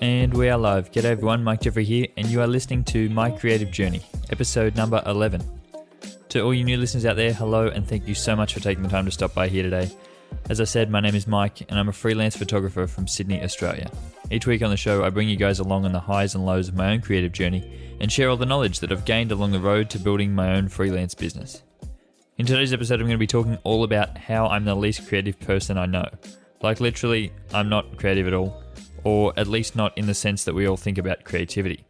And we are live. G'day everyone, Mike Jeffrey here, and you are listening to My Creative Journey, episode number 11. To all you new listeners out there, hello, and thank you so much for taking the time to stop by here today. As I said, my name is Mike, and I'm a freelance photographer from Sydney, Australia. Each week on the show, I bring you guys along on the highs and lows of my own creative journey, and share all the knowledge that I've gained along the road to building my own freelance business. In today's episode, I'm going to be talking all about how I'm the least creative person I know. Like literally, I'm not creative at all. Or at least not in the sense that we all think about creativity.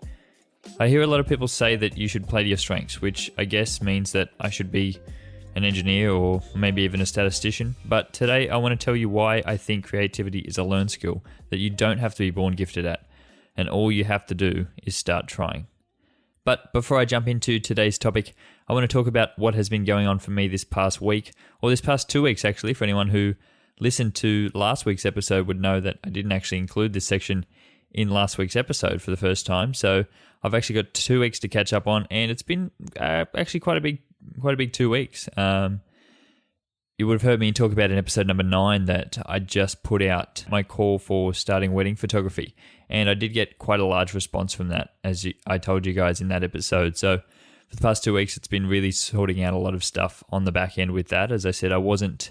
I hear a lot of people say that you should play to your strengths, which I guess means that I should be an engineer or maybe even a statistician. But today I want to tell you why I think creativity is a learned skill that you don't have to be born gifted at, and all you have to do is start trying. But before I jump into today's topic, I want to talk about what has been going on for me this past week, or this past 2 weeks actually, for anyone who listened to last week's episode would know that I didn't actually include this section in last week's episode for the first time. So I've actually got 2 weeks to catch up on, and it's been actually quite a big 2 weeks. You would have heard me talk about in episode number 9 that I just put out my call for starting wedding photography, and I did get quite a large response from that, as I told you guys in that episode. So for the past 2 weeks, it's been really sorting out a lot of stuff on the back end with that. As I said, I wasn't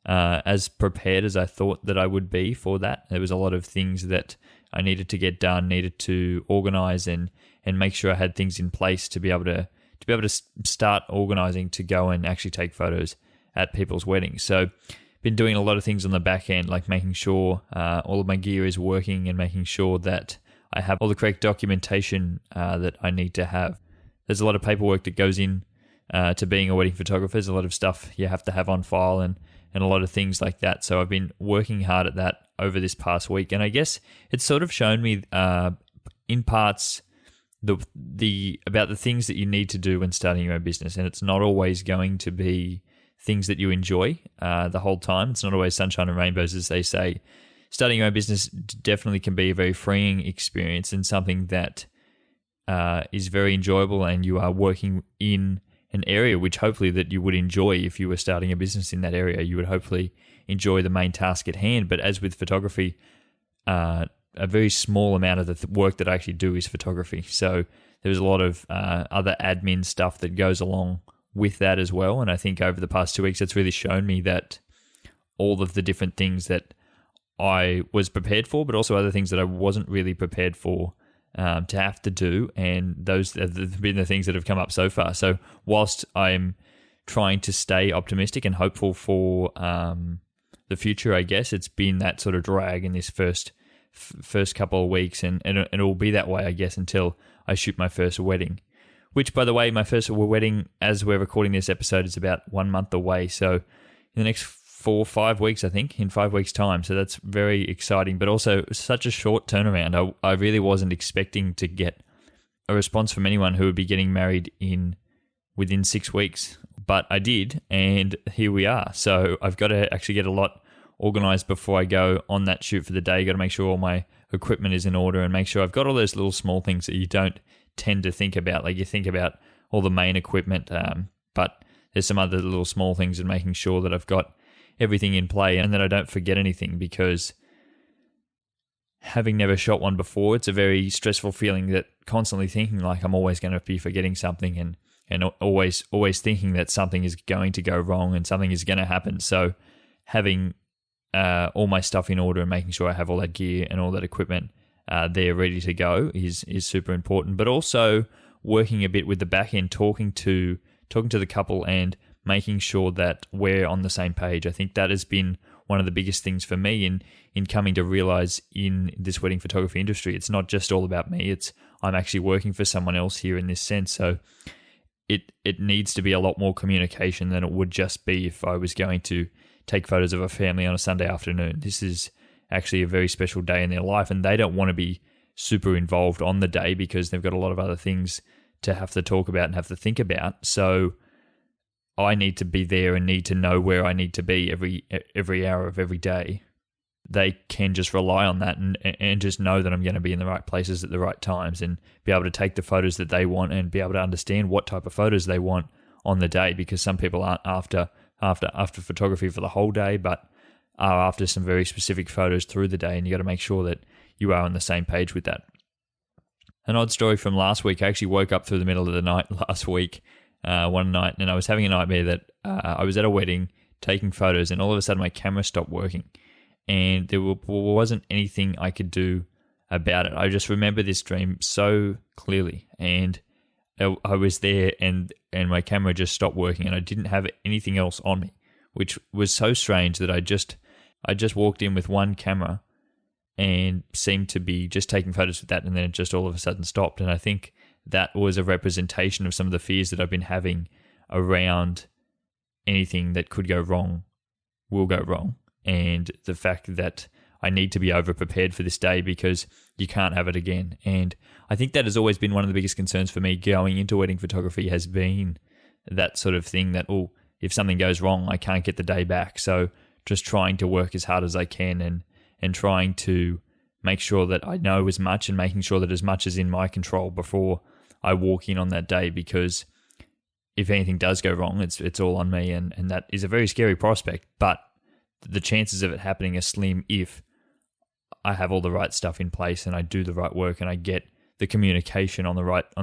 as prepared as I thought that I would be for that. There was a lot of things that I needed to get done, needed to organize and make sure I had things in place to be able to start organizing to go and actually take photos at people's weddings. So been doing a lot of things on the back end, like making sure all of my gear is working and making sure that I have all the correct documentation that I need to have. There's a lot of paperwork that goes in to being a wedding photographer. There's a lot of stuff you have to have on file and a lot of things like that. So I've been working hard at that over this past week. And I guess it's sort of shown me in parts about the things that you need to do when starting your own business. And it's not always going to be things that you enjoy the whole time. It's not always sunshine and rainbows, as they say. Starting your own business definitely can be a very freeing experience and something that is very enjoyable, and you are working in an area which hopefully that you would enjoy. If you were starting a business in that area, you would hopefully enjoy the main task at hand. But as with photography, a very small amount of the work that I actually do is photography. So there's a lot of other admin stuff that goes along with that as well. And I think over the past 2 weeks, it's really shown me that all of the different things that I was prepared for, but also other things that I wasn't really prepared for, to have to do, and those have been the things that have come up so far. So whilst I'm trying to stay optimistic and hopeful for the future, I guess it's been that sort of drag in this first couple of weeks, and it will be that way, I guess, until I shoot my first wedding. Which, by the way, my first wedding, as we're recording this episode, is about 1 month away. So in the next 4 or 5 weeks, I think, in 5 weeks' time. So that's very exciting, but also such a short turnaround. I really wasn't expecting to get a response from anyone who would be getting married within 6 weeks, but I did, and here we are. So I've got to actually get a lot organized before I go on that shoot for the day. Got to make sure all my equipment is in order and make sure I've got all those little small things that you don't tend to think about. Like you think about all the main equipment, but there's some other little small things, and making sure that I've got everything in play and that I don't forget anything, because having never shot one before, it's a very stressful feeling that constantly thinking like I'm always going to be forgetting something and always thinking that something is going to go wrong and something is going to happen. So having all my stuff in order and making sure I have all that gear and all that equipment there ready to go is super important. But also working a bit with the back end, talking to the couple and making sure that we're on the same page. I think that has been one of the biggest things for me in coming to realize in this wedding photography industry. It's not just all about me. I'm actually working for someone else here in this sense. So it needs to be a lot more communication than it would just be if I was going to take photos of a family on a Sunday afternoon. This is actually a very special day in their life, and they don't want to be super involved on the day because they've got a lot of other things to have to talk about and have to think about. So I need to be there and need to know where I need to be every hour of every day. They can just rely on that and just know that I'm going to be in the right places at the right times and be able to take the photos that they want and be able to understand what type of photos they want on the day, because some people aren't after photography for the whole day, but are after some very specific photos through the day, and you got to make sure that you are on the same page with that. An odd story from last week. I actually woke up through the middle of the night last week, one night, and I was having a nightmare that I was at a wedding taking photos, and all of a sudden my camera stopped working, and there wasn't anything I could do about it. I just remember this dream so clearly, and I was there, and my camera just stopped working, and I didn't have anything else on me, which was so strange that I just walked in with one camera and seemed to be just taking photos with that, and then it just all of a sudden stopped. And I think that was a representation of some of the fears that I've been having around anything that could go wrong will go wrong, and the fact that I need to be over-prepared for this day because you can't have it again. And I think that has always been one of the biggest concerns for me going into wedding photography, has been that sort of thing that, if something goes wrong, I can't get the day back. So just trying to work as hard as I can and trying to make sure that I know as much, and making sure that as much is in my control before I walk in on that day, because if anything does go wrong, it's all on me, and that is a very scary prospect, but the chances of it happening are slim if I have all the right stuff in place and I do the right work and I get the communication on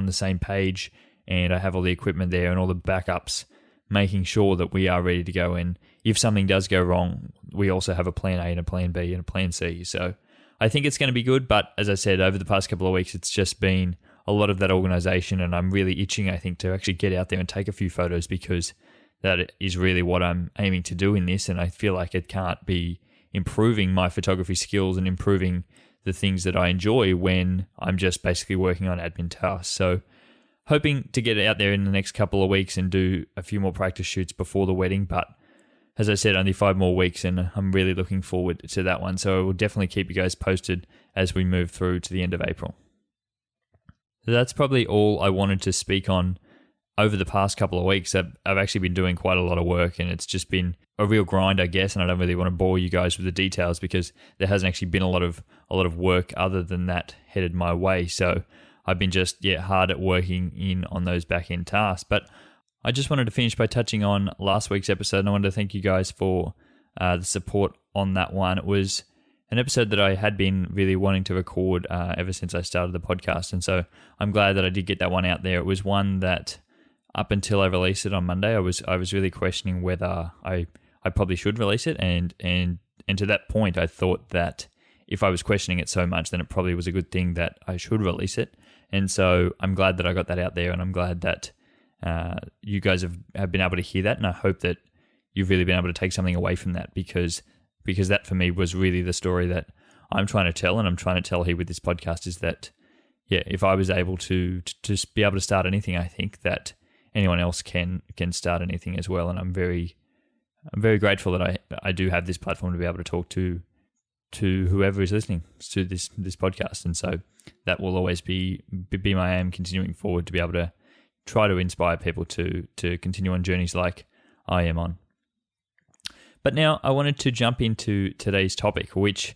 the same page, and I have all the equipment there and all the backups, making sure that we are ready to go. And if something does go wrong, we also have a plan A and a plan B and a plan C. So I think it's going to be good. But as I said, over the past couple of weeks, it's just been a lot of that organization, and I'm really itching, I think, to actually get out there and take a few photos, because that is really what I'm aiming to do in this. And I feel like it can't be improving my photography skills and improving the things that I enjoy when I'm just basically working on admin tasks. So hoping to get it out there in the next couple of weeks and do a few more practice shoots before the wedding. But as I said, only 5 more weeks, and I'm really looking forward to that one. So I will definitely keep you guys posted as we move through to the end of April. So that's probably all I wanted to speak on over the past couple of weeks. I've actually been doing quite a lot of work, and it's just been a real grind, I guess, and I don't really want to bore you guys with the details because there hasn't actually been a lot of work other than that headed my way. So I've been just hard at working in on those back-end tasks. But I just wanted to finish by touching on last week's episode, and I wanted to thank you guys for the support on that one. It was an episode that I had been really wanting to record ever since I started the podcast, and so I'm glad that I did get that one out there. It was one that, up until I released it on Monday, I was really questioning whether I probably should release it, and to that point, I thought that if I was questioning it so much, then it probably was a good thing that I should release it. And so I'm glad that I got that out there, and I'm glad that you guys have been able to hear that, and I hope that you've really been able to take something away from that, because that for me was really the story that I'm trying to tell, and I'm trying to tell here with this podcast, is that if I was able to be able to start anything, I think that anyone else can start anything as well. And I'm very grateful that I do have this platform to be able to talk to whoever is listening to this podcast. And so that will always be my aim continuing forward, to be able to try to inspire people to continue on journeys like I am on. But now I wanted to jump into today's topic, which,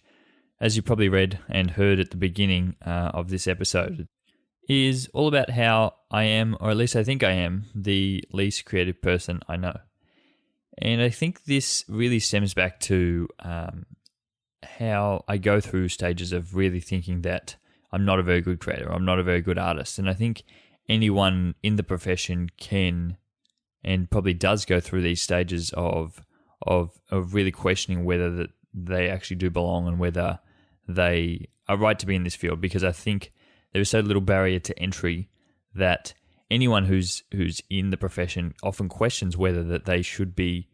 as you probably read and heard at the beginning of this episode, is all about how I am, or at least I think I am, the least creative person I know. And I think this really stems back to how I go through stages of really thinking that I'm not a very good creator, I'm not a very good artist. And I think anyone in the profession can, and probably does, go through these stages of really questioning whether that they actually do belong and whether they are right to be in this field. Because I think there is so little barrier to entry that anyone who's in the profession often questions whether that they should be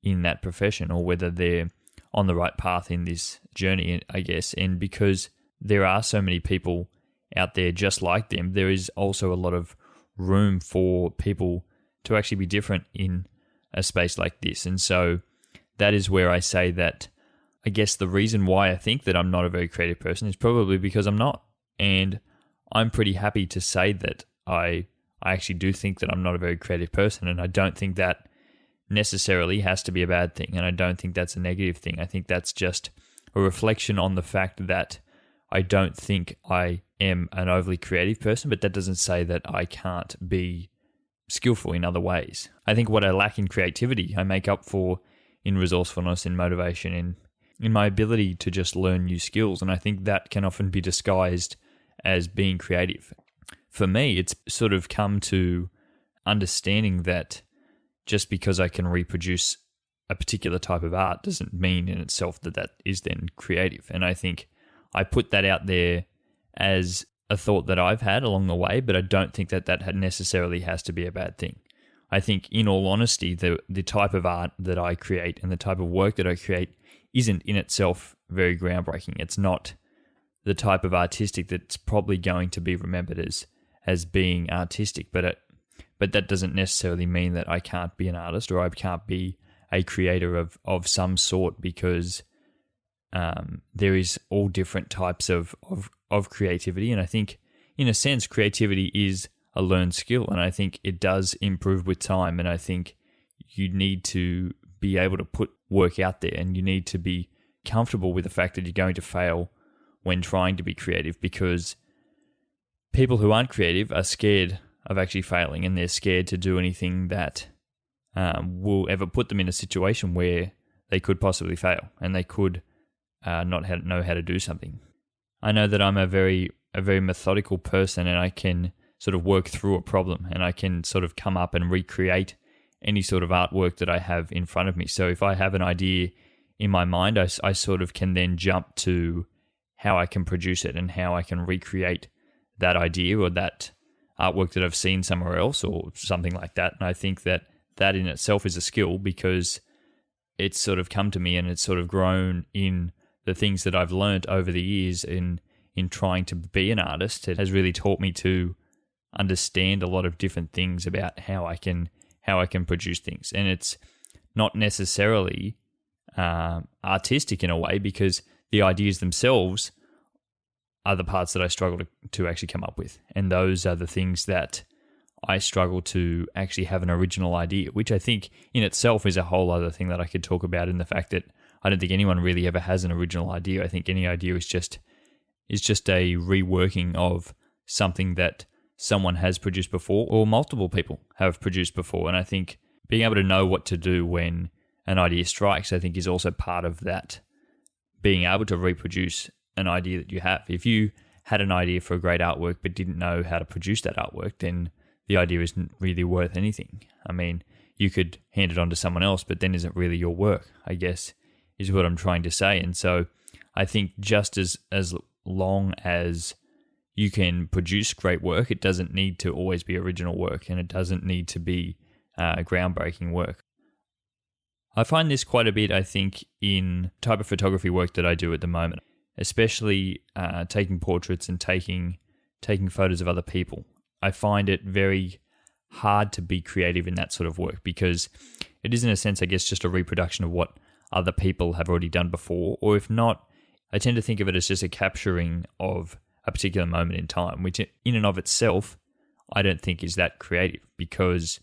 in that profession, or whether they're on the right path in this journey, I guess. And because there are so many people out there just like them, there is also a lot of room for people to actually be different in a space like this. And so that is where I say that I guess the reason why I think that I'm not a very creative person is probably because I'm not. And I'm pretty happy to say that I actually do think that I'm not a very creative person, and I don't think that necessarily has to be a bad thing, and I don't think that's a negative thing. I think that's just a reflection on the fact that I don't think I am an overly creative person, but that doesn't say that I can't be skillful in other ways. I think what I lack in creativity, I make up for in resourcefulness, in motivation, in my ability to just learn new skills. And I think that can often be disguised as being creative. For me, it's sort of come to understanding that just because I can reproduce a particular type of art doesn't mean in itself that that is then creative. And I think I put that out there as a thought that I've had along the way, but I don't think that that necessarily has to be a bad thing. I think, in all honesty, the type of art that I create and the type of work that I create isn't in itself very groundbreaking. It's not the type of artistic that's probably going to be remembered as being artistic, but that doesn't necessarily mean that I can't be an artist or I can't be a creator of some sort, because there is all different types of creativity. And I think, in a sense, creativity is a learned skill, and I think it does improve with time. And I think you need to be able to put work out there, and you need to be comfortable with the fact that you're going to fail when trying to be creative, because people who aren't creative are scared of actually failing, and they're scared to do anything that will ever put them in a situation where they could possibly fail and they could not know how to do something. I know that I'm a very methodical person, and I can sort of work through a problem, and I can sort of come up and recreate any sort of artwork that I have in front of me. So if I have an idea in my mind, I sort of can then jump to how I can produce it and how I can recreate that idea or that artwork that I've seen somewhere else or something like that. And I think that in itself is a skill, because it's sort of come to me and it's sort of grown in the things that I've learned over the years in trying to be an artist. It has really taught me to understand a lot of different things about how I can produce things. And it's not necessarily artistic in a way, because the ideas themselves are the parts that I struggle to actually come up with. And those are the things that I struggle to actually have an original idea, which I think in itself is a whole other thing that I could talk about, in the fact that I don't think anyone really ever has an original idea. I think any idea is just a reworking of something that someone has produced before or multiple people have produced before. And I think being able to know what to do when an idea strikes, I think, is also part of that, being able to reproduce an idea that you have. If you had an idea for a great artwork but didn't know how to produce that artwork, then the idea isn't really worth anything. I mean, you could hand it on to someone else, but then is it really your work, I guess, is what I'm trying to say. And so I think just as long as you can produce great work, it doesn't need to always be original work, and it doesn't need to be groundbreaking work. I find this quite a bit, I think, in type of photography work that I do at the moment, especially taking portraits and taking photos of other people. I find it very hard to be creative in that sort of work, because it is, in a sense, I guess, just a reproduction of what other people have already done before. Or if not, I tend to think of it as just a capturing of a particular moment in time, which in and of itself, I don't think is that creative, because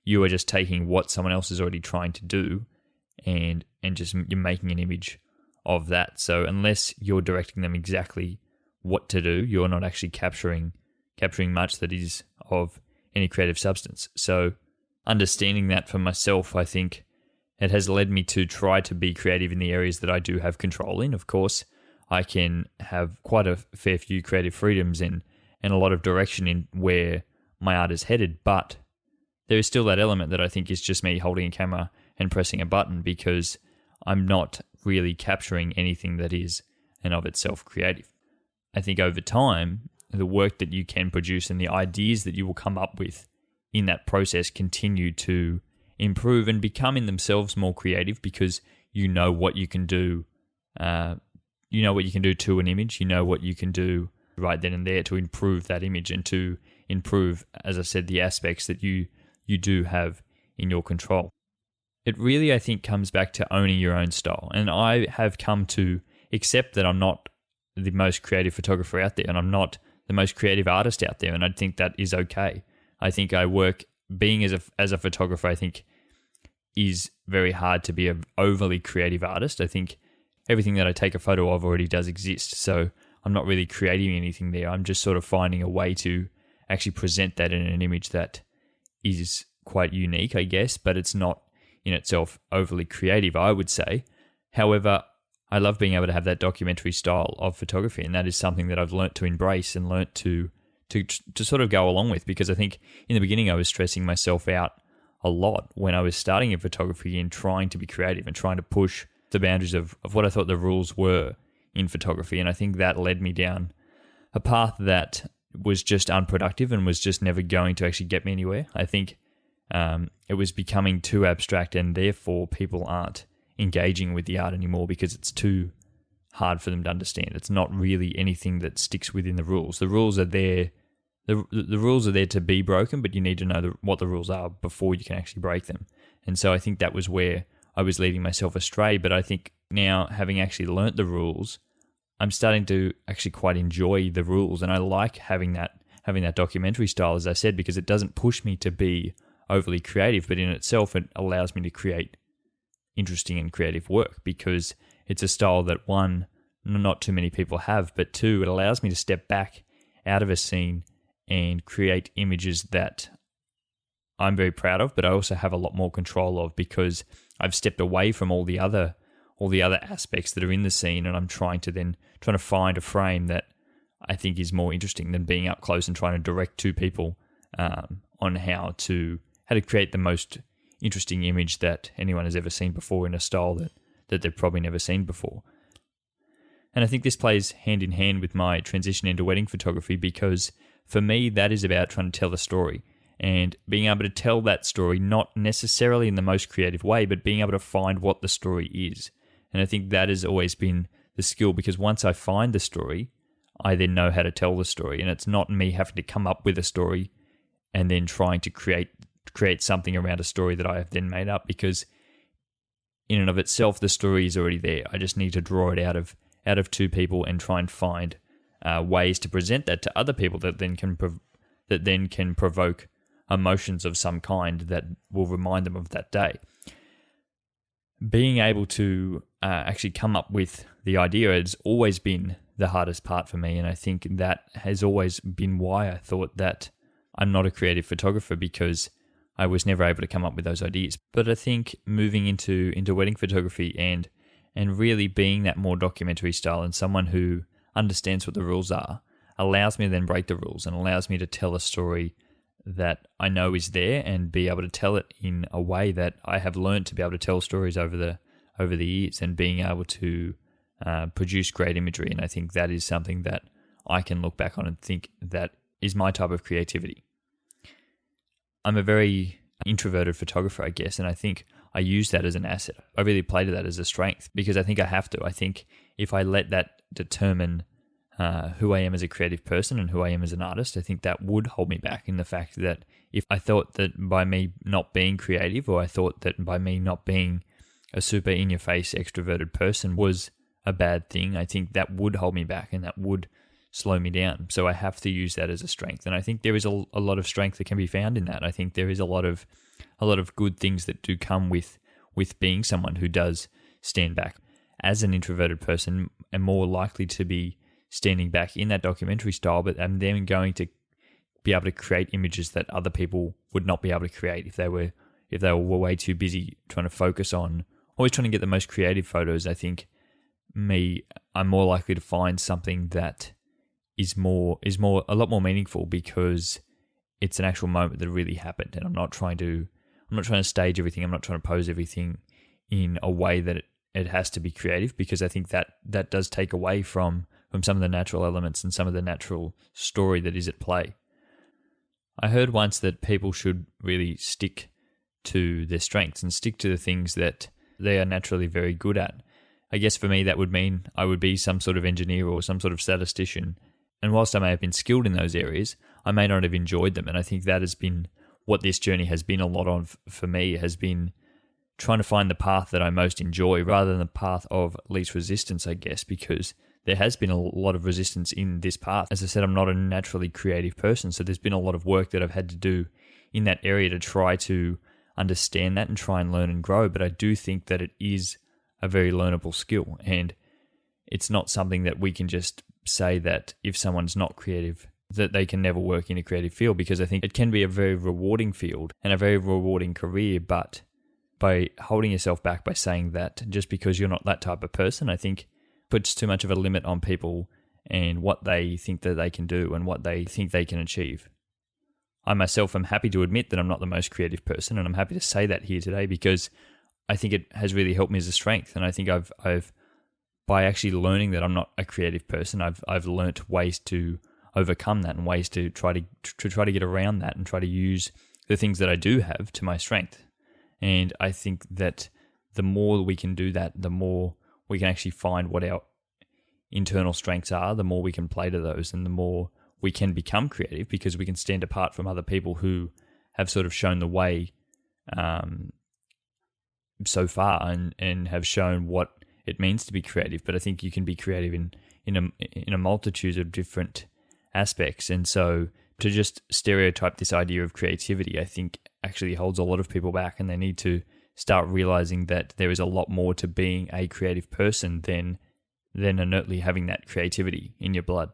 you are just taking what someone else is already trying to do and just you're making an image of that. So unless you're directing them exactly what to do, you're not actually capturing much that is of any creative substance. So understanding that for myself, I think it has led me to try to be creative in the areas that I do have control in. Of course, I can have quite a fair few creative freedoms and a lot of direction in where my art is headed, but there is still that element that I think is just me holding a camera and pressing a button, because I'm not really capturing anything that is in of itself creative. I think over time, the work that you can produce and the ideas that you will come up with in that process continue to improve and become in themselves more creative, because you know what you can do. You know what you can do to an image. You know what you can do right then and there to improve that image and to improve, as I said, the aspects that you do have in your control. It really, I think, comes back to owning your own style. And I have come to accept that I'm not the most creative photographer out there, and I'm not the most creative artist out there, and I think that is okay. I think I work, being as a photographer, I think is very hard to be an overly creative artist. I think everything that I take a photo of already does exist, so I'm not really creating anything there. I'm just sort of finding a way to actually present that in an image that is quite unique, I guess, but it's not in itself overly creative, I would say. However, I love being able to have that documentary style of photography, and that is something that I've learnt to embrace and learnt to sort of go along with, because I think in the beginning I was stressing myself out a lot when I was starting in photography and trying to be creative and trying to push the boundaries of what I thought the rules were in photography. And I think that led me down a path that was just unproductive and was just never going to actually get me anywhere. I think it was becoming too abstract, and therefore people aren't engaging with the art anymore because it's too hard for them to understand. It's not really anything that sticks within the rules. The rules are there. The rules are there to be broken, but you need to know what the rules are before you can actually break them. And so I think that was where I was leading myself astray. But I think now, having actually learnt the rules, I'm starting to actually quite enjoy the rules, and I like having that documentary style, as I said, because it doesn't push me to be overly creative, but in itself it allows me to create interesting and creative work, because it's a style that, one, not too many people have, but two, it allows me to step back out of a scene and create images that I'm very proud of, but I also have a lot more control of, because I've stepped away from all the other aspects that are in the scene, and I'm trying to find a frame that I think is more interesting than being up close and trying to direct two people on how to create the most interesting image that anyone has ever seen before in a style that they've probably never seen before. And I think this plays hand in hand with my transition into wedding photography, because for me, that is about trying to tell a story and being able to tell that story, not necessarily in the most creative way, but being able to find what the story is. And I think that has always been the skill, because once I find the story, I then know how to tell the story. And it's not me having to come up with a story and then trying to create something around a story that I have then made up, because in and of itself, the story is already there. I just need to draw it out of two people and try and find ways to present that to other people that then can provoke emotions of some kind that will remind them of that day. Being able to actually come up with the idea has always been the hardest part for me, and I think that has always been why I thought that I'm not a creative photographer, because I was never able to come up with those ideas. But I think moving into wedding photography and really being that more documentary style and someone who understands what the rules are allows me to then break the rules and allows me to tell a story that I know is there and be able to tell it in a way that I have learned to be able to tell stories over the years, and being able to produce great imagery. And I think that is something that I can look back on and think that is my type of creativity. I'm a very introverted photographer, I guess, and I think I use that as an asset. I really play to that as a strength, because I think I have to. I think if I let that determine who I am as a creative person and who I am as an artist, I think that would hold me back, in the fact that if I thought that by me not being creative, or I thought that by me not being a super in-your-face extroverted person was a bad thing, I think that would hold me back and that would slow me down. So I have to use that as a strength. And I think there is a lot of strength that can be found in that. I think there is a lot of good things that do come with being someone who does stand back. As an introverted person, I'm more likely to be standing back in that documentary style, but I'm then going to be able to create images that other people would not be able to create if they were way too busy trying to focus on always trying to get the most creative photos. I think I'm more likely to find something that is a lot more meaningful, because it's an actual moment that really happened, and I'm not trying to stage everything. I'm not trying to pose everything in a way that it has to be creative, because I think that does take away from some of the natural elements and some of the natural story that is at play. I heard once that people should really stick to their strengths and stick to the things that they are naturally very good at. I guess for me that would mean I would be some sort of engineer or some sort of statistician. And whilst I may have been skilled in those areas, I may not have enjoyed them. And I think that has been what this journey has been a lot of for me, has been trying to find the path that I most enjoy rather than the path of least resistance, I guess, because there has been a lot of resistance in this path. As I said, I'm not a naturally creative person, so there's been a lot of work that I've had to do in that area to try to understand that and try and learn and grow. But I do think that it is a very learnable skill, and it's not something that we can just say that if someone's not creative, that they can never work in a creative field, because I think it can be a very rewarding field and a very rewarding career, but by holding yourself back by saying that just because you're not that type of person, I think puts too much of a limit on people and what they think that they can do and what they think they can achieve. I myself am happy to admit that I'm not the most creative person, and I'm happy to say that here today because I think it has really helped me as a strength. And I think I've by actually learning that I'm not a creative person, I've learnt ways to overcome that and ways to try to get around that and try to use the things that I do have to my strength. And I think that the more we can do that, the more we can actually find what our internal strengths are, the more we can play to those, and the more we can become creative because we can stand apart from other people who have sort of shown the way so far and have shown what it means to be creative. But I think you can be creative in a multitude of different aspects. And so to just stereotype this idea of creativity, I think actually holds a lot of people back, and they need to start realizing that there is a lot more to being a creative person than inertly having that creativity in your blood.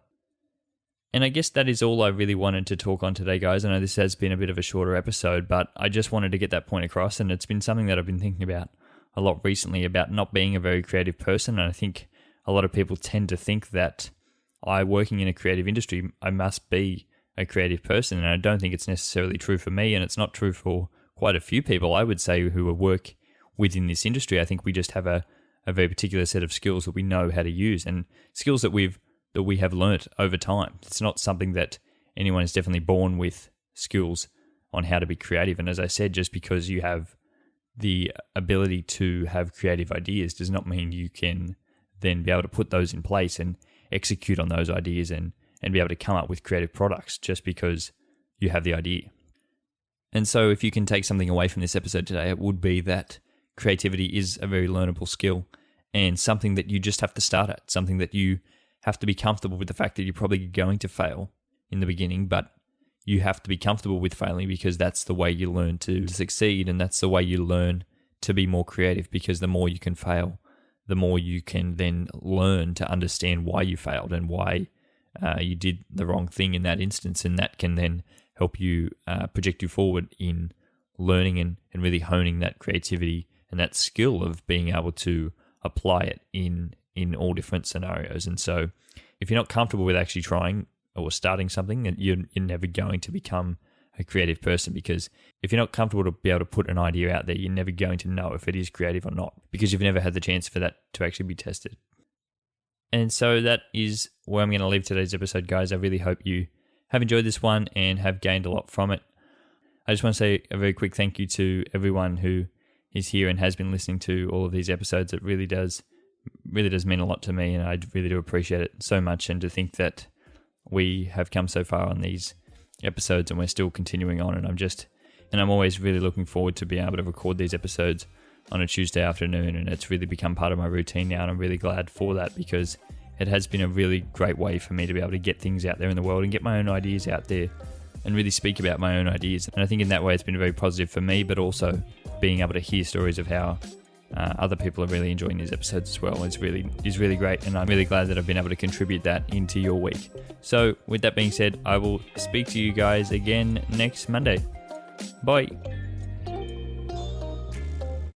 And I guess that is all I really wanted to talk on today, guys. I know this has been a bit of a shorter episode, but I just wanted to get that point across, and it's been something that I've been thinking about a lot recently, about not being a very creative person. And I think a lot of people tend to think that working in a creative industry, I must be a creative person, and I don't think it's necessarily true for me, and it's not true for quite a few people, I would say, who work within this industry. I think we just have a very particular set of skills that we know how to use, and skills that we have learnt over time. It's not something that anyone is definitely born with skills on how to be creative. And as I said, just because you have the ability to have creative ideas does not mean you can then be able to put those in place and execute on those ideas and be able to come up with creative products just because you have the idea. And so if you can take something away from this episode today, it would be that creativity is a very learnable skill and something that you just have to start at, something that you have to be comfortable with the fact that you're probably going to fail in the beginning, but you have to be comfortable with failing because that's the way you learn to succeed, and that's the way you learn to be more creative, because the more you can fail, the more you can then learn to understand why you failed and why you did the wrong thing in that instance, and that can then help you project you forward in learning and really honing that creativity and that skill of being able to apply it in all different scenarios. And so if you're not comfortable with actually trying or starting something, you're never going to become a creative person, because if you're not comfortable to be able to put an idea out there, you're never going to know if it is creative or not, because you've never had the chance for that to actually be tested. And so that is where I'm going to leave today's episode, guys. I really hope you have enjoyed this one and have gained a lot from it. I just want to say a very quick thank you to everyone who is here and has been listening to all of these episodes. It really does mean a lot to me, and I really do appreciate it so much. And to think that we have come so far on these episodes and we're still continuing on, and I'm always really looking forward to being able to record these episodes on a Tuesday afternoon, and it's really become part of my routine now, and I'm really glad for that, because it has been a really great way for me to be able to get things out there in the world and get my own ideas out there and really speak about my own ideas. And I think in that way it's been very positive for me, but also being able to hear stories of how other people are really enjoying these episodes as well is really great, and I'm really glad that I've been able to contribute that into your week. So with that being said, I will speak to you guys again next Monday. Bye.